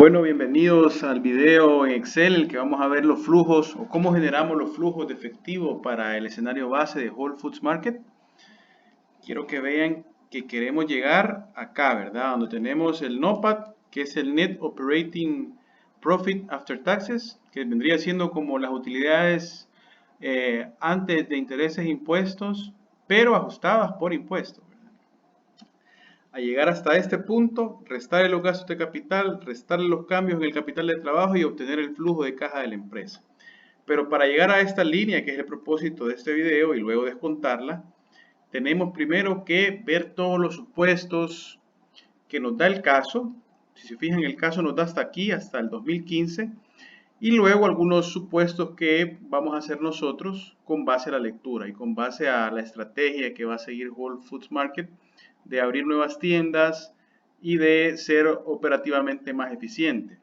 Bueno, bienvenidos al video en Excel, en el que vamos a ver los flujos o cómo generamos los flujos de efectivo para el escenario base de Whole Foods Market. Quiero que vean que queremos llegar acá, ¿verdad? Donde tenemos el NOPAT, que es el Net Operating Profit After Taxes, que vendría siendo como las utilidades antes de intereses e impuestos, pero ajustadas por impuestos. A llegar hasta este punto, restarle los gastos de capital, restarle los cambios en el capital de trabajo y obtener el flujo de caja de la empresa. Pero para llegar a esta línea, que es el propósito de este video, y luego descontarla, tenemos primero que ver todos los supuestos que nos da el caso. Si se fijan, el caso nos da hasta aquí, hasta el 2015, y luego algunos supuestos que vamos a hacer nosotros con base a la lectura y con base a la estrategia que va a seguir Whole Foods Market de abrir nuevas tiendas y de ser operativamente más eficiente.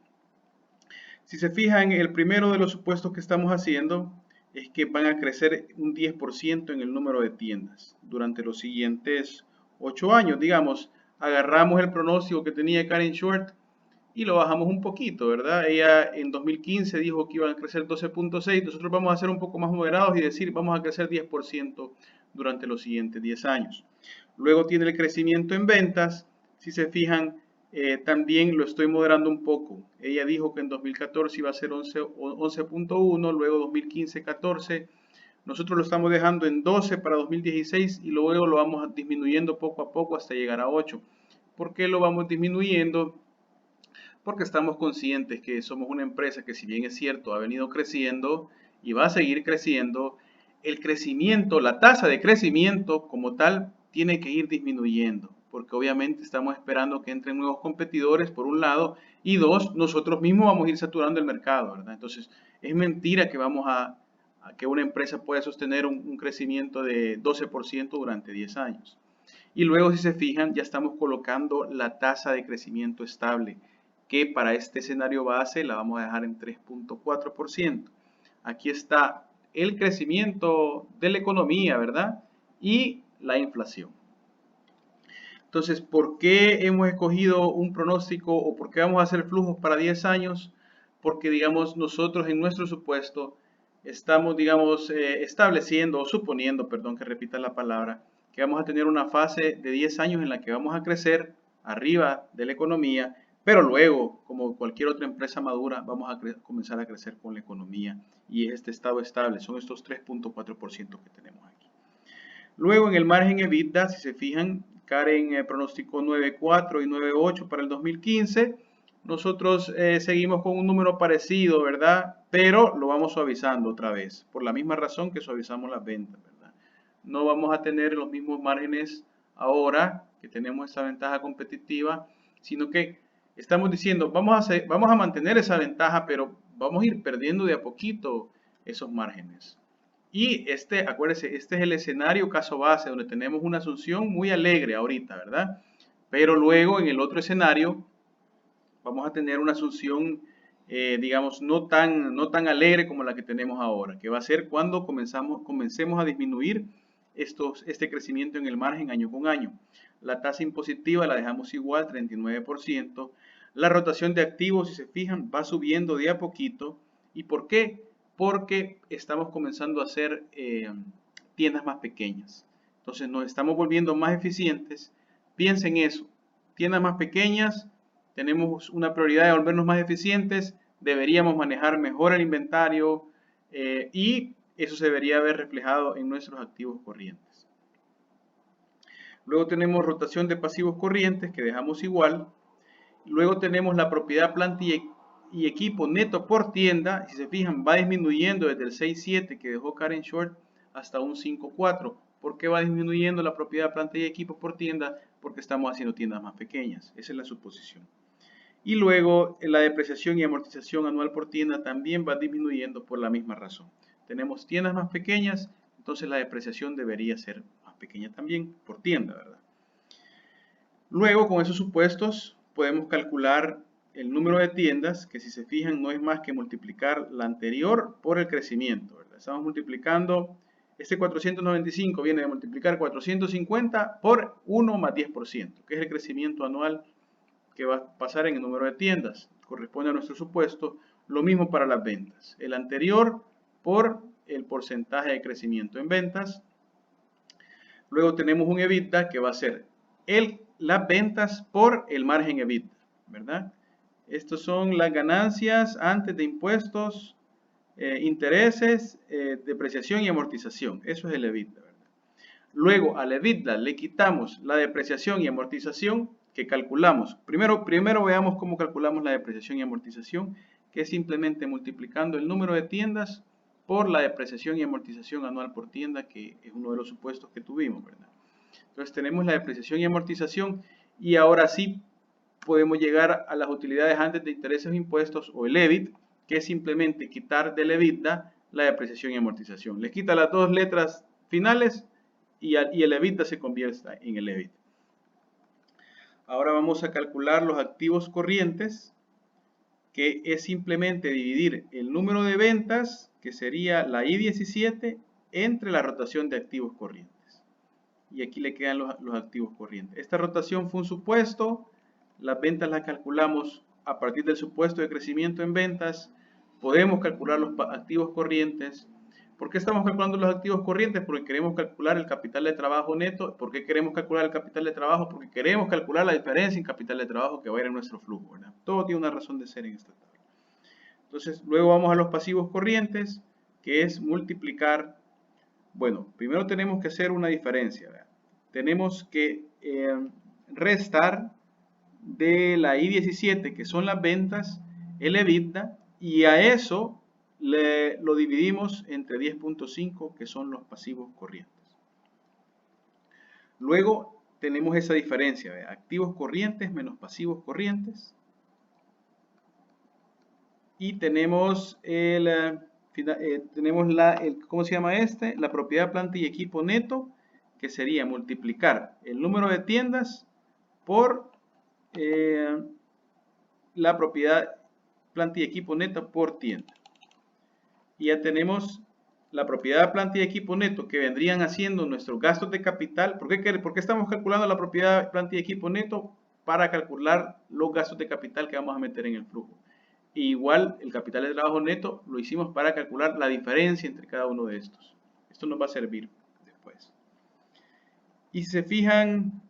Si se fijan, el primero de los supuestos que estamos haciendo es que van a crecer un 10% en el número de tiendas durante los siguientes 8 años. Digamos, agarramos el pronóstico que tenía Karen Short y lo bajamos un poquito, ¿verdad? Ella en 2015 dijo que iban a crecer 12.6, nosotros vamos a ser un poco más moderados y decir vamos a crecer 10% durante los siguientes 10 años. Luego tiene el crecimiento en ventas, si se fijan, también lo estoy moderando un poco. Ella dijo que en 2014 iba a ser 11.1, luego 2015 14, nosotros lo estamos dejando en 12 para 2016 y luego lo vamos disminuyendo poco a poco hasta llegar a 8. ¿Por qué lo vamos disminuyendo? Porque estamos conscientes que somos una empresa que, si bien es cierto, ha venido creciendo y va a seguir creciendo, el crecimiento, la tasa de crecimiento como tal, tiene que ir disminuyendo, porque obviamente estamos esperando que entren nuevos competidores, por un lado, y dos, nosotros mismos vamos a ir saturando el mercado, ¿verdad? Entonces, es mentira que vamos a que una empresa pueda sostener un crecimiento de 12% durante 10 años. Y luego, si se fijan, ya estamos colocando la tasa de crecimiento estable, que para este escenario base la vamos a dejar en 3.4%. Aquí está el crecimiento de la economía, ¿verdad? Y la inflación. Entonces, ¿por qué hemos escogido un pronóstico o por qué vamos a hacer flujos para 10 años? Porque, digamos, nosotros en nuestro supuesto estamos, digamos, estableciendo o suponiendo, perdón que repita la palabra, que vamos a tener una fase de 10 años en la que vamos a crecer arriba de la economía, pero luego, como cualquier otra empresa madura, vamos a comenzar a crecer con la economía y este estado estable, son estos 3.4% que tenemos aquí. Luego en el margen EBITDA, si se fijan, Karen pronosticó 9.4 y 9.8 para el 2015. Nosotros seguimos con un número parecido, ¿verdad? Pero lo vamos suavizando otra vez, por la misma razón que suavizamos las ventas, ¿verdad? No vamos a tener los mismos márgenes ahora que tenemos esa ventaja competitiva, sino que estamos diciendo, vamos a mantener esa ventaja, pero vamos a ir perdiendo de a poquito esos márgenes. Y acuérdense, este es el escenario caso base, donde tenemos una asunción muy alegre ahorita, ¿verdad? Pero luego en el otro escenario vamos a tener una asunción, digamos, no tan alegre como la que tenemos ahora, que va a ser cuando comencemos a disminuir este crecimiento en el margen año con año. La tasa impositiva la dejamos igual, 39%. La rotación de activos, si se fijan, va subiendo de a poquito. ¿Y por qué? Porque estamos comenzando a hacer tiendas más pequeñas. Entonces nos estamos volviendo más eficientes. Piensen eso, tiendas más pequeñas, tenemos una prioridad de volvernos más eficientes, deberíamos manejar mejor el inventario y eso se debería ver reflejado en nuestros activos corrientes. Luego tenemos rotación de pasivos corrientes que dejamos igual. Luego tenemos la propiedad, planta y equipo neto por tienda. Si se fijan, va disminuyendo desde el 6.7 que dejó Karen Short hasta un 5.4. ¿Por qué va disminuyendo la propiedad, planta y equipo por tienda? Porque estamos haciendo tiendas más pequeñas. Esa es la suposición. Y luego la depreciación y amortización anual por tienda también va disminuyendo por la misma razón. Tenemos tiendas más pequeñas, entonces la depreciación debería ser más pequeña también por tienda, ¿verdad? Luego, con esos supuestos, podemos calcular el número de tiendas, que si se fijan no es más que multiplicar la anterior por el crecimiento, ¿verdad? Estamos multiplicando, este 495 viene de multiplicar 450 por 1 más 10%, que es el crecimiento anual que va a pasar en el número de tiendas. corresponde a nuestro supuesto. Lo mismo para las ventas. El anterior por el porcentaje de crecimiento en ventas. Luego tenemos un EBITDA que va a ser las ventas por el margen EBITDA, ¿verdad? Estos son las ganancias antes de impuestos, intereses, depreciación y amortización. Eso es el EBITDA, ¿verdad? Luego al EBITDA le quitamos la depreciación y amortización que calculamos. Primero veamos cómo calculamos la depreciación y amortización, que es simplemente multiplicando el número de tiendas por la depreciación y amortización anual por tienda, que es uno de los supuestos que tuvimos, ¿verdad? Entonces tenemos la depreciación y amortización y ahora sí podemos llegar a las utilidades antes de intereses e impuestos o el EBIT, que es simplemente quitar del EBITDA la depreciación y amortización. Le quita las dos letras finales y el EBITDA se convierte en el EBIT. Ahora vamos a calcular los activos corrientes, que es simplemente dividir el número de ventas, que sería la I-17, entre la rotación de activos corrientes. Y aquí le quedan los activos corrientes. Esta rotación fue un supuesto. Las ventas las calculamos a partir del supuesto de crecimiento en ventas. Podemos calcular los activos corrientes. ¿Por qué estamos calculando los activos corrientes? Porque queremos calcular el capital de trabajo neto. ¿Por qué queremos calcular el capital de trabajo? Porque queremos calcular la diferencia en capital de trabajo que va a ir en nuestro flujo, ¿verdad? Todo tiene una razón de ser en esta tabla. Entonces, luego vamos a los pasivos corrientes, que es multiplicar. Bueno, primero tenemos que hacer una diferencia, ¿verdad? Tenemos que restar de la I-17, que son las ventas, el EBITDA, y a eso lo dividimos entre 10.5, que son los pasivos corrientes. Luego tenemos esa diferencia, ¿verdad? Activos corrientes menos pasivos corrientes. Y tenemos ¿cómo se llama este? La propiedad, planta y equipo neto, que sería multiplicar el número de tiendas por la propiedad, planta y equipo neto por tienda. Y ya tenemos la propiedad, planta y equipo neto, que vendrían haciendo nuestros gastos de capital. ¿Por qué estamos calculando la propiedad, planta y equipo neto? Para calcular los gastos de capital que vamos a meter en el flujo. Igual el capital de trabajo neto lo hicimos para calcular la diferencia entre cada uno de estos. Esto nos va a servir después. Y si se fijan,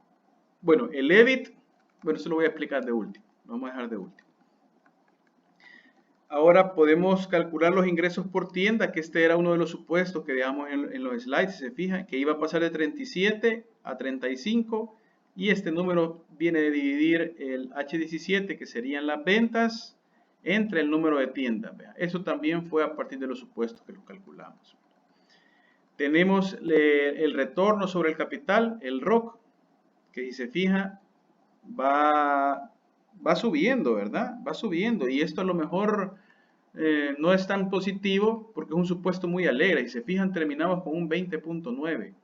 bueno, el EBIT, bueno, eso lo voy a explicar de último. Lo vamos a dejar de último. Ahora podemos calcular los ingresos por tienda, que este era uno de los supuestos que dejamos en los slides. Si se fijan, que iba a pasar de 37 a 35. Y este número viene de dividir el H17, que serían las ventas, entre el número de tiendas. Eso también fue a partir de los supuestos que lo calculamos. Tenemos el retorno sobre el capital, el ROC, que si se fija va subiendo, ¿verdad? Va subiendo, y esto a lo mejor no es tan positivo porque es un supuesto muy alegre. Y se fijan, terminamos con un 20.9,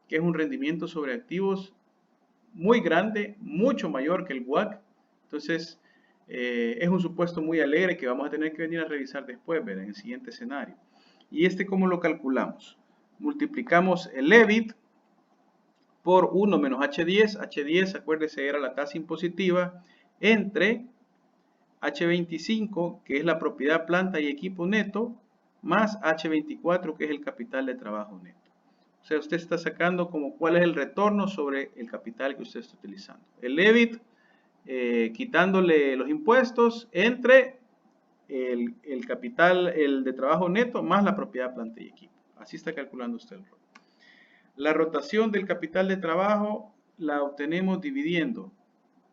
que es un rendimiento sobre activos muy grande, mucho mayor que el WACC. Entonces, es un supuesto muy alegre que vamos a tener que venir a revisar después, ¿verdad? En el siguiente escenario. ¿Y cómo lo calculamos? Multiplicamos el EBIT por 1 menos H10. H10, acuérdense, era la tasa impositiva, entre H25, que es la propiedad, planta y equipo neto, más H24, que es el capital de trabajo neto. O sea, usted está sacando como cuál es el retorno sobre el capital que usted está utilizando. El EBIT, quitándole los impuestos, entre el capital, el de trabajo neto, más la propiedad, planta y equipo. Así está calculando usted el ROC. La rotación del capital de trabajo la obtenemos dividiendo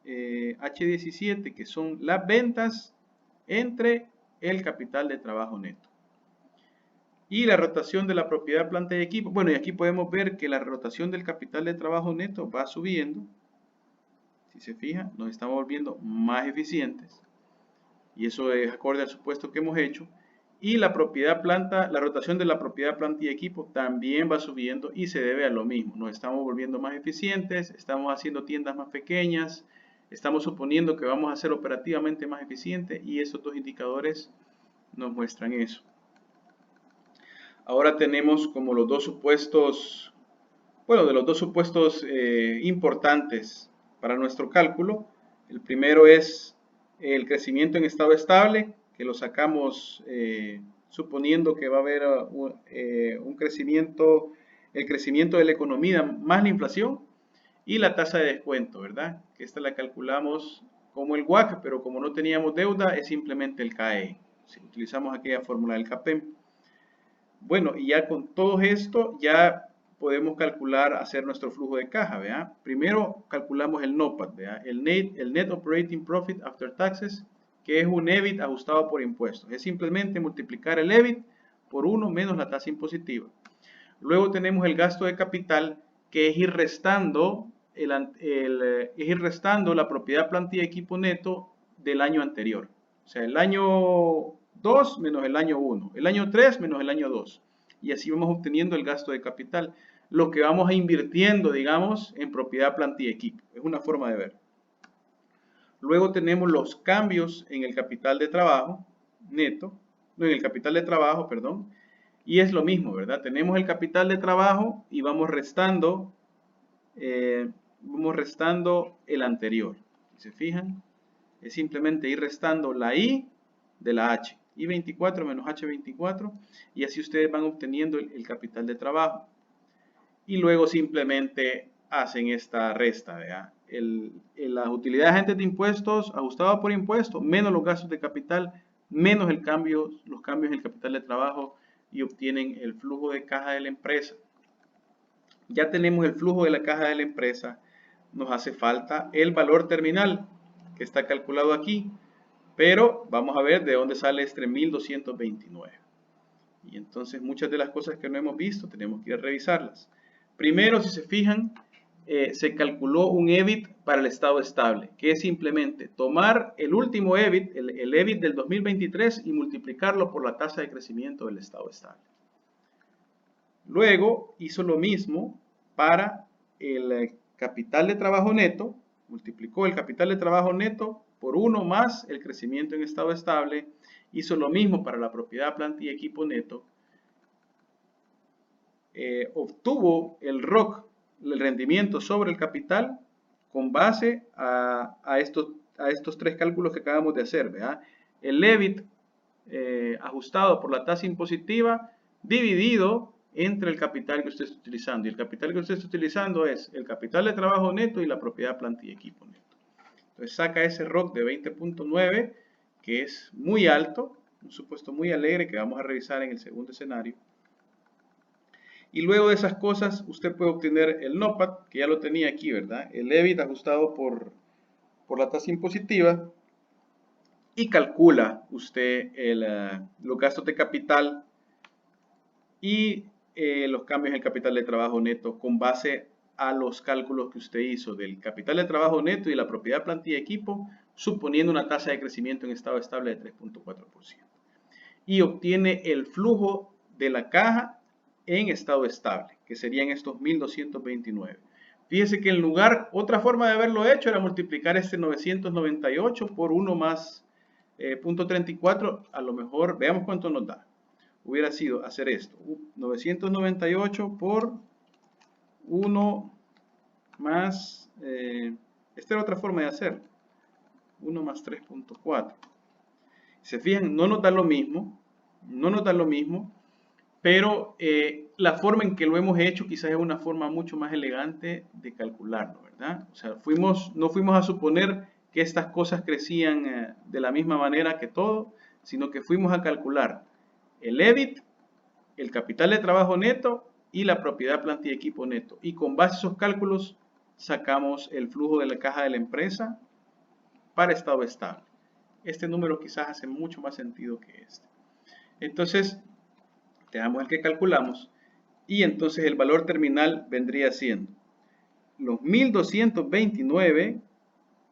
H17, que son las ventas, entre el capital de trabajo neto. Y la rotación de la propiedad, planta y equipo. Bueno, y aquí podemos ver que la rotación del capital de trabajo neto va subiendo. Si se fija, nos estamos volviendo más eficientes. Y eso es acorde al supuesto que hemos hecho. Y la propiedad, planta, la rotación de la propiedad, planta y equipo también va subiendo y se debe a lo mismo. Nos estamos volviendo más eficientes, estamos haciendo tiendas más pequeñas, estamos suponiendo que vamos a ser operativamente más eficientes, y estos dos indicadores nos muestran eso. Ahora tenemos como los dos supuestos, bueno, de los dos supuestos importantes para nuestro cálculo. El primero es el crecimiento en estado estable, que lo sacamos suponiendo que va a haber un crecimiento, el crecimiento de la economía más la inflación, y la tasa de descuento, ¿verdad? Que esta la calculamos como el WACC, pero como no teníamos deuda, es simplemente el CAE. Si utilizamos aquella fórmula del CAPEM. Bueno, y ya con todo esto, ya podemos calcular, hacer nuestro flujo de caja, ¿verdad? Primero calculamos el NOPAT, ¿verdad? El Net Operating Profit After Taxes, que es un EBIT ajustado por impuestos. Es simplemente multiplicar el EBIT por 1 menos la tasa impositiva. Luego tenemos el gasto de capital, que es ir restando, la propiedad, plantilla y equipo neto del año anterior. O sea, el año 2 menos el año 1, el año 3 menos el año 2. Y así vamos obteniendo el gasto de capital, lo que vamos a invirtiendo, digamos, en propiedad, plantilla y equipo. Es una forma de ver. Luego tenemos los cambios en el capital de trabajo neto, no, en el capital de trabajo, perdón, y es lo mismo, ¿verdad? Tenemos el capital de trabajo y vamos restando el anterior. Si se fijan, es simplemente ir restando la I de la H. I24 menos H24, y así ustedes van obteniendo el capital de trabajo. Y luego simplemente hacen esta resta, ¿verdad? Las utilidades agentes de impuestos ajustadas por impuestos, menos los gastos de capital, menos los cambios en el capital de trabajo, y obtienen el flujo de caja de la empresa. Ya tenemos el flujo de la caja de la empresa, nos hace falta el valor terminal, que está calculado aquí, pero vamos a ver de dónde sale este 1229. Y entonces muchas de las cosas que no hemos visto tenemos que ir a revisarlas. Primero, si se fijan, se calculó un EBIT para el estado estable, que es simplemente tomar el último EBIT, el EBIT del 2023, y multiplicarlo por la tasa de crecimiento del estado estable. Luego hizo lo mismo para el capital de trabajo neto, multiplicó el capital de trabajo neto por 1 más el crecimiento en estado estable. Hizo lo mismo para la propiedad, plantilla y equipo neto. Obtuvo el ROC, el rendimiento sobre el capital, con base a estos tres cálculos que acabamos de hacer, ¿verdad? El EBIT ajustado por la tasa impositiva dividido entre el capital que usted está utilizando. Y el capital que usted está utilizando es el capital de trabajo neto y la propiedad, plantilla y equipo neto. Entonces saca ese ROC de 20.9, que es muy alto, un supuesto muy alegre que vamos a revisar en el segundo escenario. Y luego de esas cosas, usted puede obtener el NOPAT, que ya lo tenía aquí, ¿verdad? El EBIT ajustado por la tasa impositiva, y calcula usted los gastos de capital y los cambios en el capital de trabajo neto con base a los cálculos que usted hizo del capital de trabajo neto y la propiedad, plantilla y equipo, suponiendo una tasa de crecimiento en estado estable de 3.4%. Y obtiene el flujo de la caja en estado estable, que serían estos 1229. Fíjese que en lugar, otra forma de haberlo hecho era multiplicar este 998 por 1 más 0.34, a lo mejor, veamos cuánto nos da. Hubiera sido hacer esto, 998 por 1 más, esta era otra forma de hacer, 1 más 3.4. Se fijan, no nos da lo mismo, pero la forma en que lo hemos hecho quizás es una forma mucho más elegante de calcularlo, ¿verdad? O sea, no fuimos a suponer que estas cosas crecían de la misma manera que todo, sino que fuimos a calcular el EBIT, el capital de trabajo neto y la propiedad, plantilla y equipo neto. Y con base a esos cálculos sacamos el flujo de la caja de la empresa para estado estable. Este número quizás hace mucho más sentido que este. Entonces, dejamos el que calculamos y entonces el valor terminal vendría siendo los 1229,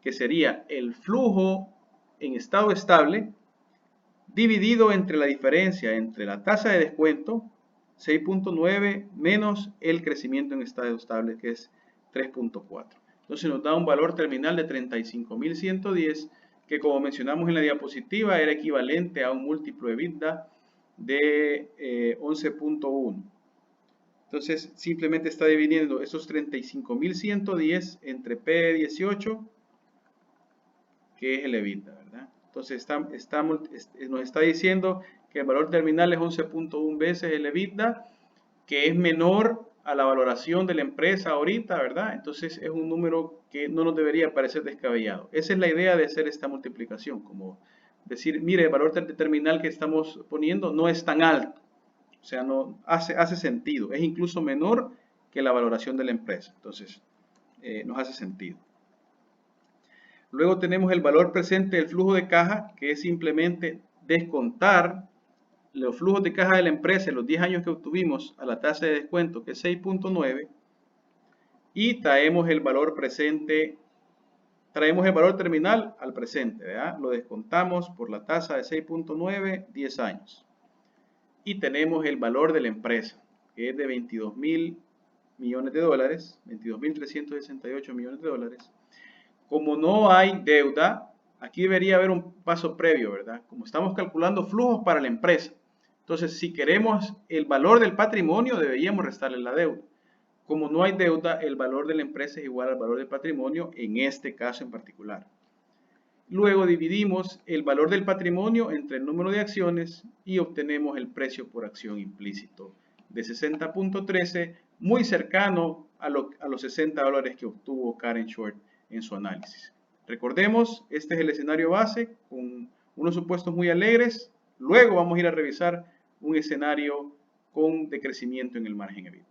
que sería el flujo en estado estable, dividido entre la diferencia entre la tasa de descuento, 6.9, menos el crecimiento en estado estable, que es 3.4. Entonces nos da un valor terminal de 35.110, que como mencionamos en la diapositiva, era equivalente a un múltiplo de EBITDA de 11.1. Entonces simplemente está dividiendo esos 35.110 entre P de 18 que es el EBITDA, ¿verdad? Entonces nos está diciendo que el valor terminal es 11.1 veces el EBITDA, que es menor a la valoración de la empresa ahorita, ¿verdad? Entonces es un número que no nos debería parecer descabellado. Esa es la idea de hacer esta multiplicación, como decir, mire, el valor terminal que estamos poniendo no es tan alto, o sea, no hace sentido, es incluso menor que la valoración de la empresa, entonces nos hace sentido. Luego tenemos el valor presente del flujo de caja, que es simplemente descontar los flujos de caja de la empresa en los 10 años que obtuvimos a la tasa de descuento, que es 6.9, y traemos el valor presente, traemos el valor terminal al presente, ¿verdad? Lo descontamos por la tasa de 6.9, 10 años. Y tenemos el valor de la empresa, que es de 22.000 millones de dólares, 22.368 millones de dólares. Como no hay deuda, aquí debería haber un paso previo, ¿verdad? Como estamos calculando flujos para la empresa. Entonces, si queremos el valor del patrimonio, deberíamos restarle la deuda. Como no hay deuda, el valor de la empresa es igual al valor del patrimonio en este caso en particular. Luego dividimos el valor del patrimonio entre el número de acciones y obtenemos el precio por acción implícito de 60.13, muy cercano a los 60 dólares que obtuvo Karen Short en su análisis. Recordemos, este es el escenario base con unos supuestos muy alegres. Luego vamos a ir a revisar un escenario con decrecimiento en el margen EBITDA.